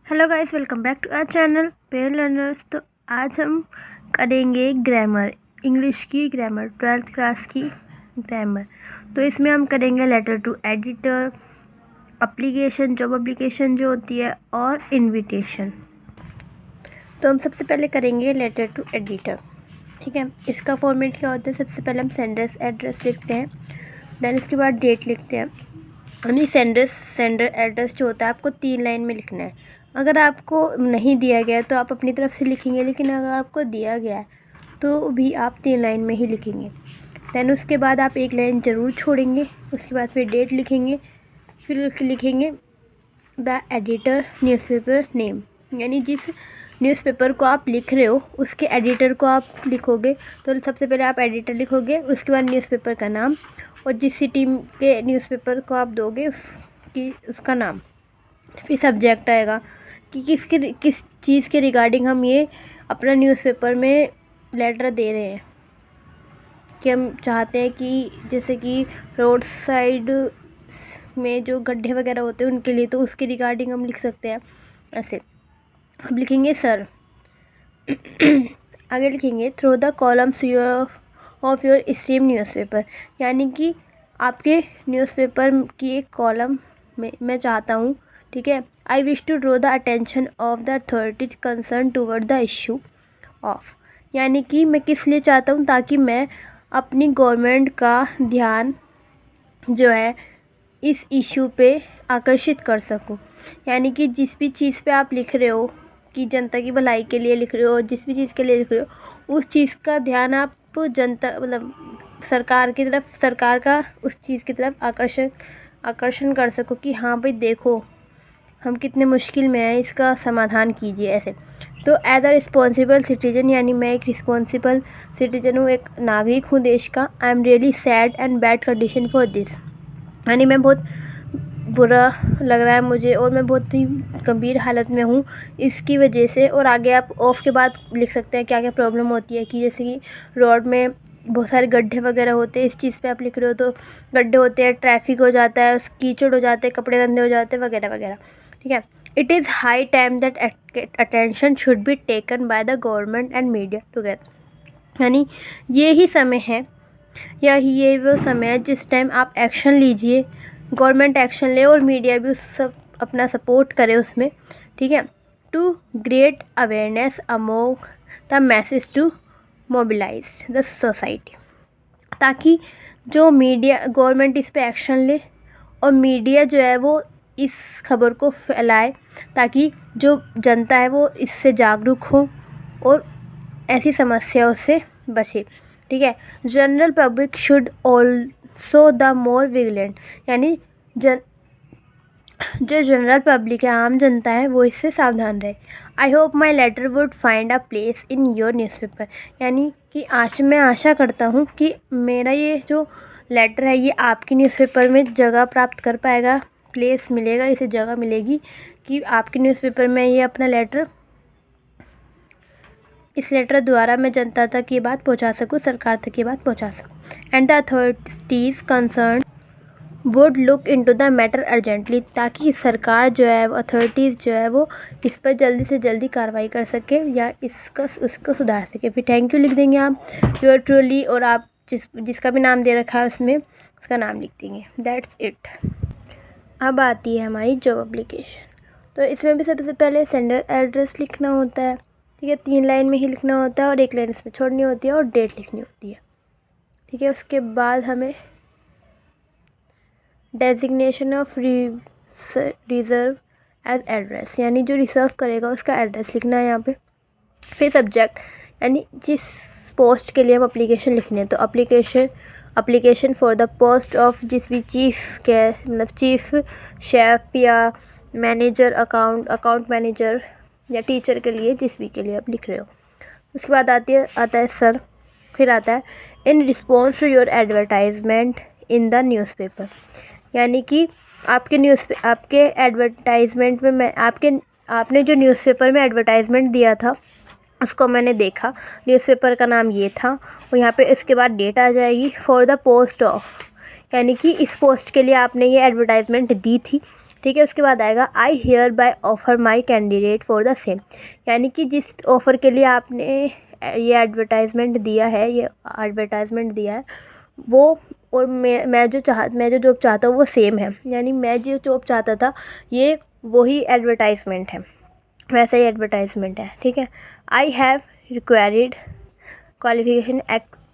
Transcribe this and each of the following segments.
Hello guys, welcome back to our channel pair learners. तो आज हम करेंगे ग्रामर, इंग्लिश की ग्रामर, 12th क्लास की ग्रामर। तो इसमें हम करेंगे letter to editor, application, job application जो होती है, और इनविटेशन। तो हम सबसे पहले करेंगे लेटर टू एडिटर। ठीक है, इसका फॉर्मेट क्या होता है? सबसे पहले हम सेंडर्स एड्रेस लिखते हैं, देन उसके बाद डेट लिखते हैं। यानी सेंडर एड्रेस जो होता है आपको 3 लाइन में लिखना है। अगर आपको नहीं दिया गया है तो आप अपनी तरफ से लिखेंगे, लेकिन अगर आपको दिया गया है तो भी आप 3 लाइन में ही लिखेंगे। दैन उसके बाद आप 1 लाइन ज़रूर छोड़ेंगे, उसके बाद फिर डेट लिखेंगे, फिर लिखेंगे द एडिटर न्यूज़पेपर नेम, यानी जिस न्यूज़पेपर को आप लिख रहे हो उसके एडिटर को आप लिखोगे। तो सबसे पहले आप एडिटर लिखोगे, उसके बाद न्यूज़पेपर का नाम, और जिस सिटी के न्यूज़पेपर को आप दोगे उसका नाम। फिर सब्जेक्ट आएगा कि किस चीज़ के रिगार्डिंग हम ये अपना न्यूज़पेपर में लेटर दे रहे हैं, कि हम चाहते हैं कि जैसे कि रोड साइड में जो गड्ढे वगैरह होते हैं उनके लिए, तो उसके रिगार्डिंग हम लिख सकते हैं ऐसे। अब लिखेंगे सर। आगे लिखेंगे through the columns of your stream newspaper, यानी कि आपके न्यूज़पेपर की एक कॉलम में मैं चाहता हूँ। ठीक है, I wish to draw the attention of the authorities concern toward the issue of, यानी कि मैं किस लिए चाहता हूँ, ताकि मैं अपनी गवर्नमेंट का ध्यान जो है इस इशू पे आकर्षित कर सकूं। यानी कि जिस भी चीज़ पे आप लिख रहे हो कि जनता की भलाई के लिए लिख रहे हो, जिस भी चीज़ के लिए लिख रहे हो, उस चीज़ का ध्यान आप जनता मतलब सरकार की तरफ, सरकार का उस चीज़ की तरफ आकर्षण कर सको कि हाँ भाई देखो हम कितने मुश्किल में हैं, इसका समाधान कीजिए ऐसे। तो एज अ रिस्पॉन्सिबल सिटीजन, यानी मैं एक रिस्पॉन्सिबल सिटीजन हूँ, एक नागरिक हूँ देश का। I am really sad and bad condition for this, यानी मैं बहुत बुरा लग रहा है मुझे और मैं बहुत ही गंभीर हालत में हूँ इसकी वजह से। और आगे आप ऑफ के बाद लिख सकते हैं क्या क्या प्रॉब्लम होती है, कि जैसे कि रोड में बहुत सारे गड्ढे वगैरह होते हैं, इस चीज़ पे आप लिख रहे हो तो गड्ढे होते हैं, ट्रैफिक हो जाता है, कीचड़ हो जाते हैं, कपड़े गंदे हो जाते हैं, वगैरह वगैरह। ठीक है, it is high time that attention should be taken by the government and media together, यानी ये ही समय है या ये वो समय है जिस टाइम आप एक्शन लीजिए, गवर्नमेंट एक्शन ले और मीडिया भी उस सब अपना सपोर्ट करे उसमें। ठीक है, to great awareness among the message to mobilise the society, ताकि जो मीडिया गवर्नमेंट इस पे एक्शन ले और मीडिया जो है वो इस खबर को फैलाए, ताकि जो जनता है वो इससे जागरूक हो और ऐसी समस्याओं से बचे। ठीक है, general public should also the more vigilant, यानी जो जनरल पब्लिक है, आम जनता है, वो इससे सावधान रहे। I hope my letter would find a place in your newspaper, यानी कि आज मैं आशा करता हूँ कि मेरा ये जो लेटर है ये आपकी न्यूज़पेपर में जगह प्राप्त कर पाएगा, प्लेस मिलेगा, इसे जगह मिलेगी कि आपके न्यूज़पेपर में ये अपना लेटर, इस लेटर द्वारा मैं जनता तक ये बात पहुंचा सकूं, सरकार तक ये बात पहुंचा सकूं। And the authorities concern would look into the matter urgently, ताकि सरकार जो है, अथॉरिटीज़ जो है वो इस पर जल्दी से जल्दी कार्रवाई कर सके या उसको सुधार सके। फिर थैंक यू लिख देंगे आप, योर ट्रूली, और आप जिसका भी नाम दे रखा है उसमें उसका नाम लिख देंगे। That's it. अब आती है हमारी जॉब एप्लीकेशन। तो इसमें भी सबसे पहले सेंडर एड्रेस लिखना होता है। ठीक है, 3 लाइन में ही लिखना होता है और 1 लाइन इसमें छोड़नी होती है और डेट लिखनी होती है। ठीक है, उसके बाद हमें designation of reserve as address, यानी जो रिजर्व करेगा उसका एड्रेस लिखना है यहाँ पे। फिर सब्जेक्ट, यानी जिस पोस्ट के लिए हम अप्लीकेशन लिखने हैं, तो application for the post of जिस भी चीफ के, मतलब चीफ शेफ या मैनेजर, अकाउंट मैनेजर या टीचर के लिए, जिस भी के लिए आप लिख रहे हो। उसके बाद आता है सर। फिर आता है in response to your advertisement in the newspaper, यानी कि आपके एडवर्टाइजमेंट में आपने जो न्यूज़पेपर में एडवर्टाइजमेंट दिया था उसको मैंने देखा, न्यूज़पेपर का नाम ये था, और यहाँ पे इसके बाद डेट आ जाएगी। फॉर द पोस्ट ऑफ, यानी कि इस पोस्ट के लिए आपने ये एडवर्टाइजमेंट दी थी, ठीक है। उसके बाद आएगा I hear bye offer my candidate for the same, यानी कि जिस ऑफ़र के लिए आपने ये एडवर्टाइजमेंट दिया है वो, और मैं जो जॉब चाहता हूँ वो सेम है, यानी मैं जो जॉब चाहता था ये वही एडवर्टाइजमेंट है, वैसा ही एडवर्टाइजमेंट है। ठीक है। I have required qualification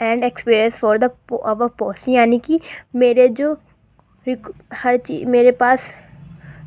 and experience for the above post, यानी कि मेरे जो हर चीज़ मेरे पास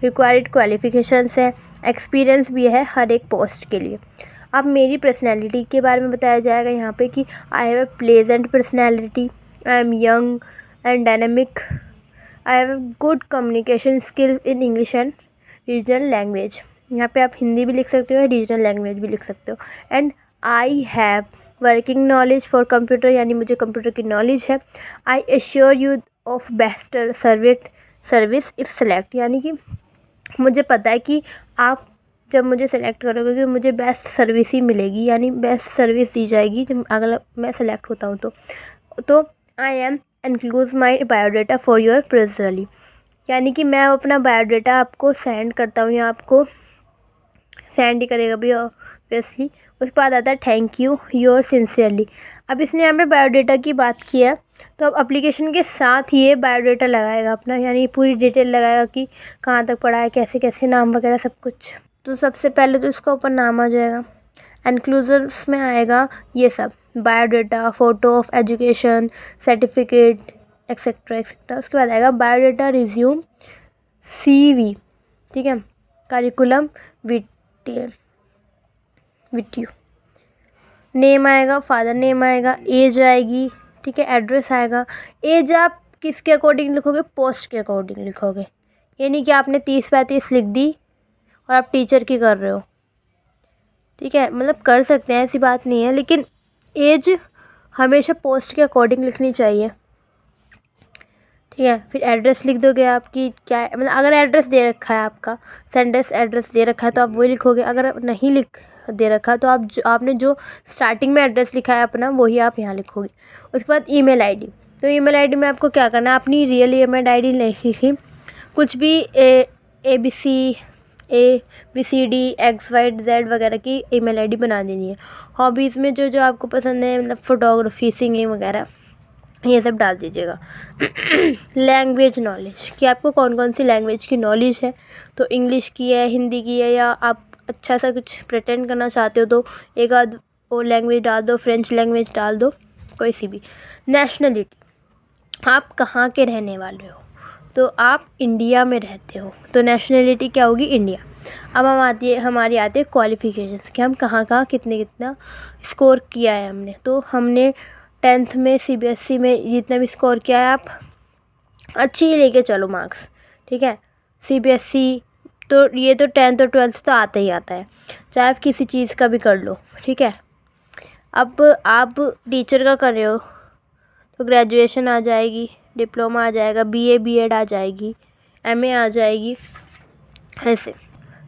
रिक्वायर्ड क्वालिफिकेशंस है, एक्सपीरियंस भी है हर एक पोस्ट के लिए। अब मेरी पर्सनैलिटी के बारे में बताया जाएगा यहाँ पे कि I have a pleasant personality, I am young and dynamic, I have good communication skill in English and regional language. यहाँ पे आप हिंदी भी लिख सकते हो, रीजनल लैंग्वेज भी लिख सकते हो। And I have working knowledge for computer, यानी मुझे कंप्यूटर की नॉलेज है। I assure you of best service if select, यानी कि मुझे पता है कि आप जब मुझे सेलेक्ट करोगे कि मुझे बेस्ट सर्विस ही मिलेगी, यानी बेस्ट सर्विस दी जाएगी जब अगर मैं सेलेक्ट होता हूँ तो I am includes my biodata for your personally, यानी कि मैं अपना बायोडाटा आपको सेंड करता हूँ या आपको सेंड ही करेगा भी ऑब्वियसली। उसके बाद आता है थैंक यू योर सिंसियरली। अब इसने यहाँ पे बायोडाटा की बात की है तो अब एप्लीकेशन के साथ ये बायोडाटा लगाएगा अपना, यानी पूरी डिटेल लगाएगा कि कहाँ तक पढ़ा है, कैसे कैसे, नाम वगैरह सब कुछ। तो सबसे पहले तो इसका ऊपर नाम आ जाएगा, एनक्लूजर्स में आएगा ये सब biodata, photo of education, certificate etcetera etcetera. उसके बाद आएगा बायोडाटा, रिज्यूम, CV, ठीक है, करिकुलम विट्यू, नेम आएगा, फादर नेम आएगा, एज आएगी, ठीक है, एड्रेस आएगा। एज आप किसके अकॉर्डिंग लिखोगे? पोस्ट के अकॉर्डिंग लिखोगे, ये नहीं कि आपने 30-35 लिख दी और आप टीचर की कर रहे हो। ठीक है, मतलब कर सकते हैं, ऐसी बात नहीं है, लेकिन एज हमेशा पोस्ट के अकॉर्डिंग लिखनी चाहिए। ठीक है, फिर एड्रेस लिख दोगे आपकी क्या है, मतलब अगर एड्रेस दे रखा है आपका, सेंडर्स एड्रेस दे रखा है तो आप वही लिखोगे। अगर नहीं लिख दे रखा तो आपने जो स्टार्टिंग में एड्रेस लिखा है अपना वही आप यहाँ लिखोगे। उसके बाद ईमेल आईडी, तो ईमेल आईडी में आपको क्या करना है, अपनी रियल ईमेल आईडी नहीं लिखी, कुछ भी ABCD XYZ वगैरह की ईमेल आईडी बना देनी है। हॉबीज़ में जो जो आपको पसंद है, मतलब फ़ोटोग्राफी, सिंगिंग वगैरह, ये सब डाल दीजिएगा। लैंग्वेज नॉलेज कि आपको कौन कौन सी लैंग्वेज की नॉलेज है, तो इंग्लिश की है, हिंदी की है, या आप अच्छा सा कुछ प्रिटेंड करना चाहते हो तो एक आध और लैंग्वेज डाल दो, फ्रेंच लैंग्वेज डाल दो, कोई सी भी। नेशनलिटी, आप कहाँ के रहने वाले हो, तो आप इंडिया में रहते हो तो नेशनलिटी क्या होगी? इंडिया। अब हमारी आती है क्वालिफ़िकेशंस कि हम कहाँ कितना स्कोर किया है हमने। तो हमने 10th में CBSE में जितना भी स्कोर किया है आप अच्छी ही लेके चलो मार्क्स। ठीक है, CBSE तो ये तो 10th और 12th तो आता ही आता है, चाहे आप किसी चीज़ का भी कर लो। ठीक है, अब आप टीचर का कर रहे हो तो ग्रेजुएशन आ जाएगी, डिप्लोमा आ जाएगा, BA B.Ed आ जाएगी, MA आ जाएगी, ऐसे।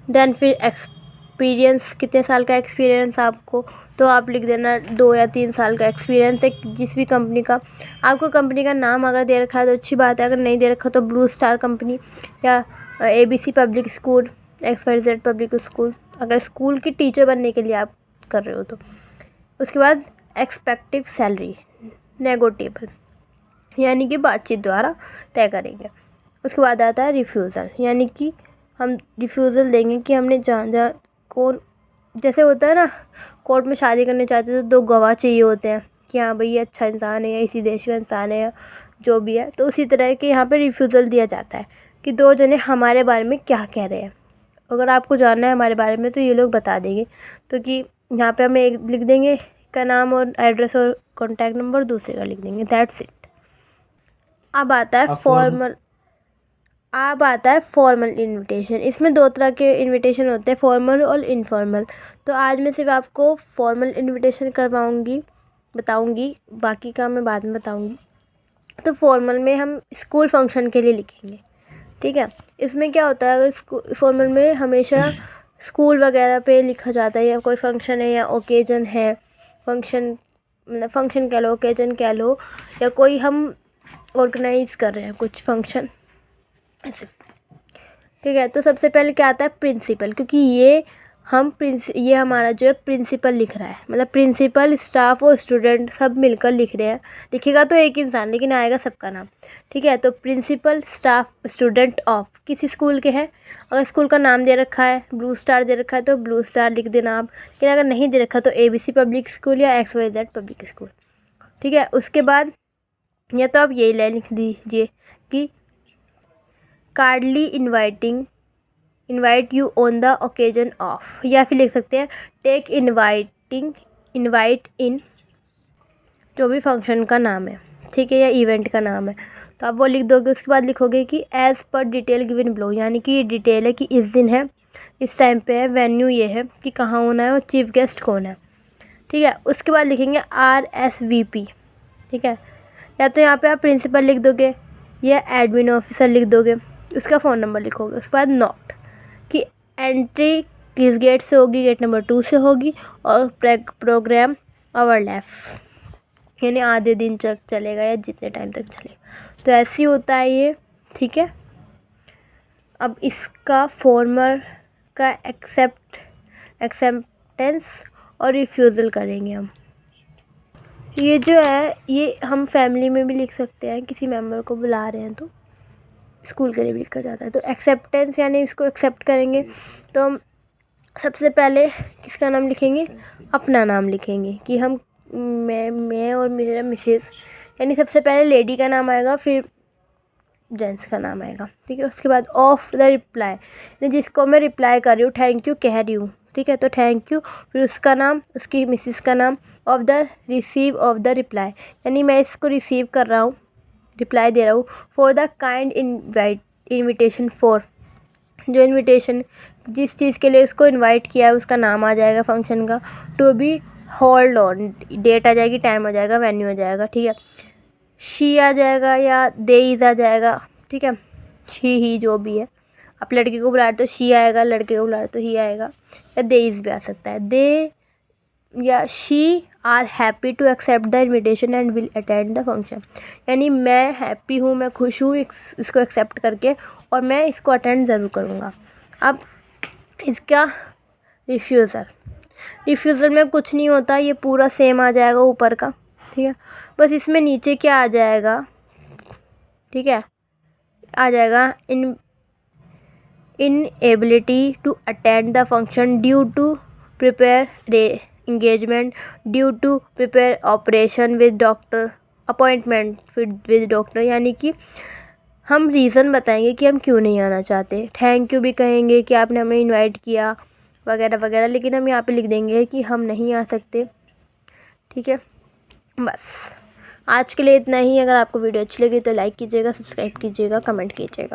देन फिर एक्सपीरियंस, कितने साल का एक्सपीरियंस आपको, तो आप लिख देना 2 या 3 साल का एक्सपीरियंस है जिस भी कंपनी का। आपको कंपनी का नाम अगर दे रखा है तो अच्छी बात है, अगर नहीं दे रखा तो ब्लू स्टार कंपनी या ABC public school, XYZ public school, अगर स्कूल की टीचर बनने के लिए आप कर रहे हो तो। उसके बाद एक्सपेक्टिव सैलरी नेगोटिएबल, यानी कि बातचीत द्वारा तय करेंगे। उसके बाद आता है रिफ्यूज़ल, यानी कि हम रिफ्यूज़ल देंगे कि हमने जहाँ कौन, जैसे होता है ना कोर्ट में शादी करने चाहते हो तो 2 गवाह चाहिए होते हैं कि हाँ भाई ये अच्छा इंसान है या इसी देश का इंसान है या जो भी है, तो उसी तरह के यहाँ पे रिफ्यूज़ल दिया जाता है कि 2 जने हमारे बारे में क्या कह रहे हैं। अगर आपको जानना है हमारे बारे में तो ये लोग बता देंगे, तो कि यहाँ पे हम एक लिख देंगे का नाम और एड्रेस और कॉन्टैक्ट नंबर, दूसरे का लिख देंगे, दैट्स इट। अब आता है फॉर्मल इनविटेशन। इसमें 2 तरह के इनविटेशन होते हैं, फॉर्मल और इनफॉर्मल। तो आज मैं सिर्फ आपको फॉर्मल इनविटेशन बताऊंगी, बाकी का मैं बाद में बताऊंगी। तो फॉर्मल में हम स्कूल फंक्शन के लिए लिखेंगे। ठीक है, इसमें क्या होता है, अगर फॉर्मल में हमेशा स्कूल वगैरह पे लिखा जाता है, या कोई फंक्शन है या ओकेजन है, फंक्शन कह लो, ओकेजन कह लो, या कोई हम ऑर्गेनाइज़ कर रहे हैं कुछ फंक्शन, ऐसे। ठीक है। तो सबसे पहले क्या आता है, प्रिंसिपल, क्योंकि ये हमारा जो है प्रिंसिपल लिख रहा है, मतलब प्रिंसिपल, स्टाफ और स्टूडेंट सब मिलकर लिख रहे हैं। लिखेगा तो एक इंसान लेकिन आएगा सबका नाम, ठीक है। तो प्रिंसिपल, स्टाफ, स्टूडेंट ऑफ किसी स्कूल के हैं। अगर स्कूल का नाम दे रखा है, ब्लू स्टार दे रखा है तो ब्लू स्टार लिख देना आप, लेकिन अगर नहीं दे रखा तो ABC पब्लिक स्कूल या XYZ पब्लिक स्कूल, ठीक है। उसके बाद या तो आप यही लाइन लिख दीजिए कि cordially invite you on the occasion of, या फिर लिख सकते हैं टेक इनवाइट इन, जो भी फंक्शन का नाम है, ठीक है, या इवेंट का नाम है, तो आप वो लिख दोगे। उसके बाद लिखोगे कि as per detail given below, यानी कि ये डिटेल है कि इस दिन है, इस टाइम पे है, वेन्यू ये है कि कहाँ होना है और चीफ गेस्ट कौन है, ठीक है। उसके बाद लिखेंगे RSVP, ठीक है, या तो यहाँ पे आप प्रिंसिपल लिख दोगे या एडमिन ऑफिसर लिख दोगे, उसका फ़ोन नंबर लिखोगे। उसके बाद नोट कि एंट्री किस गेट से होगी, गेट नंबर 2 से होगी, और प्रोग्राम ओवरलैप, यानी आधे दिन तक चलेगा या जितने टाइम तक चलेगा। तो ऐसे ही होता है ये, ठीक है। अब इसका फॉर्मर का एक्सेप्टेंस और रिफ्यूज़ल करेंगे हम। ये जो है ये हम फैमिली में भी लिख सकते हैं, किसी मेंबर को बुला रहे हैं तो स्कूल के लिए भी लिखा जाता है। तो एक्सेप्टेंस यानी इसको एक्सेप्ट करेंगे, तो हम सबसे पहले किसका नाम लिखेंगे, अपना नाम लिखेंगे कि हम मैं और मेरा मिसेस, यानी सबसे पहले लेडी का नाम आएगा फिर जेंट्स का नाम आएगा, ठीक है। उसके बाद ऑफ द रिप्लाई, यानी जिसको मैं रिप्लाई कर रही हूँ, थैंक यू कह रही हूँ, ठीक है, तो थैंक यू, फिर उसका नाम, उसकी मिसेस का नाम, of the receive of the reply, यानी मैं इसको रिसीव कर रहा हूँ, रिप्लाई दे रहा हूँ। For the kind invitation, for जो इन्विटेशन जिस चीज़ के लिए उसको इनवाइट किया है उसका नाम आ जाएगा फंक्शन का। To be hold on, date आ जाएगी, टाइम आ जाएगा, वेन्यू आ जाएगा, ठीक है। शी आ जाएगा या दे इज़ आ जाएगा, ठीक है, शी ही जो भी है। आप लड़के को बुला रहे तो शी आएगा, लड़के को बुला रहे तो ही आएगा, या दे इज़ भी आ सकता है। दे या she are happy to accept the invitation and will attend the function, यानी मैं हैप्पी हूँ, मैं खुश हूँ इसको एक्सेप्ट करके और मैं इसको अटेंड ज़रूर करूँगा। अब इसका रिफ्यूज़ल में कुछ नहीं होता, ये पूरा सेम आ जाएगा ऊपर का, ठीक है। बस इसमें नीचे क्या आ जाएगा, ठीक है, आ जाएगा inability to attend the function due to prepare engagement, due to prepare operation with doctor, appointment with doctor, यानी कि हम रीज़न बताएंगे कि हम क्यों नहीं आना चाहते। थैंक यू भी कहेंगे कि आपने हमें इनवाइट किया वगैरह वगैरह, लेकिन हम यहाँ पे लिख देंगे कि हम नहीं आ सकते, ठीक है। बस आज के लिए इतना ही। अगर आपको वीडियो अच्छी लगी तो लाइक कीजिएगा, सब्सक्राइब कीजिएगा, कमेंट कीजिएगा।